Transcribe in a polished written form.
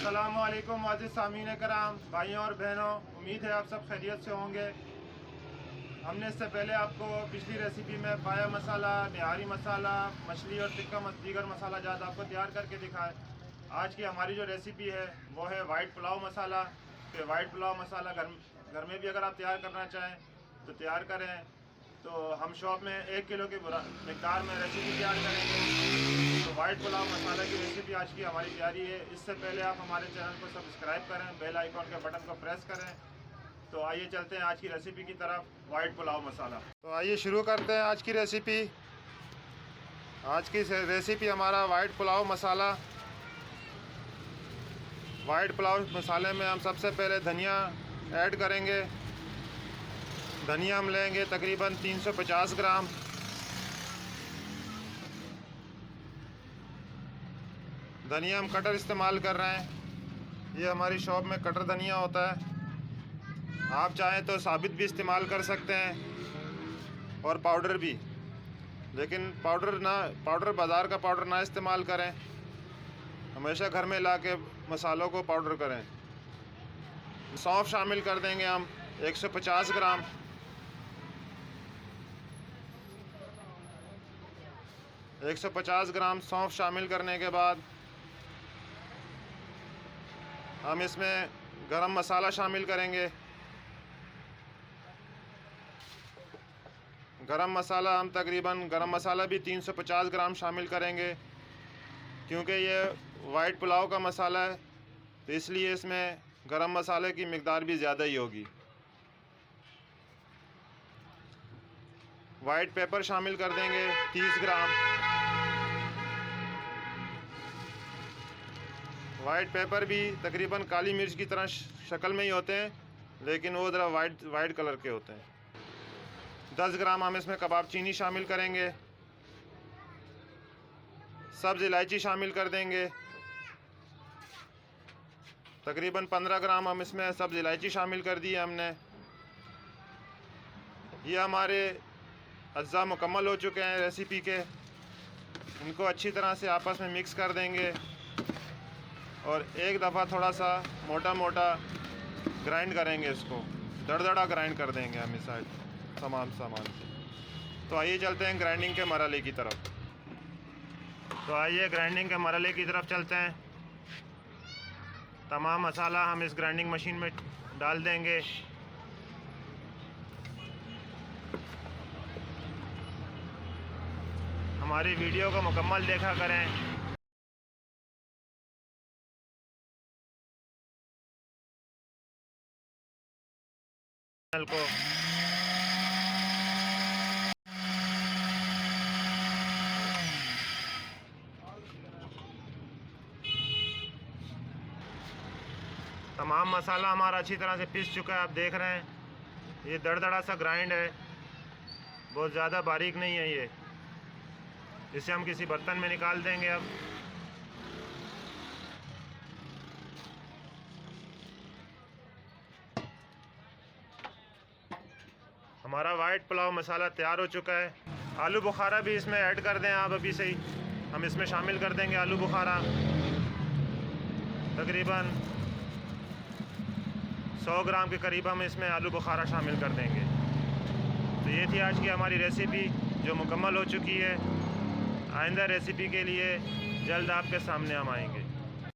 अस्सलामुअलैकुम वाजिद सामीन कराम, भाइयों और बहनों, उम्मीद है आप सब खैरियत से होंगे। हमने इससे पहले आपको पिछली रेसिपी में पाया मसाला, निहारी मसाला, मछली और टिक्का दीगर मसाला जात आपको तैयार करके दिखाए। आज की हमारी जो रेसिपी है वो है वाइट पुलाव मसाला। तो वाइट पुलाव मसाला घर में भी अगर आप तैयार करना चाहें तो तैयार करें। तो हम शॉप में 1 किलो की मकदार में रेसिपी तैयार करेंगे। तो वाइट पुलाव मसाला की रेसिपी आज की हमारी तैयारी है। इससे पहले आप हमारे चैनल को सब्सक्राइब करें, बेल आइकॉन के बटन को प्रेस करें। तो आइए चलते हैं आज की रेसिपी की तरफ, वाइट पुलाव मसाला। तो आइए शुरू करते हैं आज की रेसिपी। आज की रेसिपी हमारा वाइट पुलाव मसाला। वाइट पुलाव मसाले में हम सबसे पहले धनिया ऐड करेंगे। धनिया हम लेंगे तकरीबन 350 ग्राम। धनिया हम कटर इस्तेमाल कर रहे हैं। ये हमारी शॉप में कटर धनिया होता है। आप चाहें तो साबित भी इस्तेमाल कर सकते हैं और पाउडर भी, लेकिन पाउडर बाज़ार का पाउडर ना इस्तेमाल करें। हमेशा घर में ला के मसालों को पाउडर करें। सौंफ शामिल कर देंगे हम 150 ग्राम। एक 150 ग्राम सौंफ शामिल करने के बाद हम इसमें गरम मसाला शामिल करेंगे। गरम मसाला हम तकरीबन गरम मसाला भी 350 ग्राम शामिल करेंगे, क्योंकि ये वाइट पुलाव का मसाला है तो इसलिए इसमें गरम मसाले की मिकदार भी ज़्यादा ही होगी। वाइट पेपर शामिल कर देंगे 30 ग्राम। वाइट पेपर भी तकरीबन काली मिर्च की तरह शक्ल में ही होते हैं, लेकिन वो ज़रा वाइट कलर के होते हैं। 10 ग्राम हम इसमें कबाब चीनी शामिल करेंगे। सब्ज़ इलायची शामिल कर देंगे। तकरीबन 15 ग्राम हम इसमें सब्ज़ इलायची शामिल कर दी है हमने। ये हमारे अज्जा मुकम्मल हो चुके हैं रेसिपी के। इनको अच्छी तरह से आपस में मिक्स कर देंगे और एक दफ़ा थोड़ा सा मोटा मोटा ग्राइंड करेंगे। इसको दरदरा ग्राइंड कर देंगे हम इस साइड तमाम सामान से। तो आइए चलते हैं ग्राइंडिंग के मरहले की तरफ। तो आइए ग्राइंडिंग के मरहले की तरफ चलते हैं। तमाम मसाला हम इस ग्राइंडिंग मशीन में डाल देंगे। हमारी वीडियो को मुकम्मल देखा करें। चैनल को तमाम मसाला हमारा अच्छी तरह से पिस चुका है। आप देख रहे हैं ये दरदरा सा ग्राइंड है, बहुत ज़्यादा बारीक नहीं है ये। इसे हम किसी बर्तन में निकाल देंगे। अब हमारा वाइट पुलाव मसाला तैयार हो चुका है। आलू बुखारा भी इसमें ऐड कर दें आप अभी से ही। हम इसमें शामिल कर देंगे आलू बुखारा। तकरीबन 100 ग्राम के करीब हम इसमें आलू बुखारा शामिल कर देंगे। तो ये थी आज की हमारी रेसिपी जो मुकम्मल हो चुकी है। आइंदा रेसिपी के लिए जल्द आपके सामने हम आएंगे।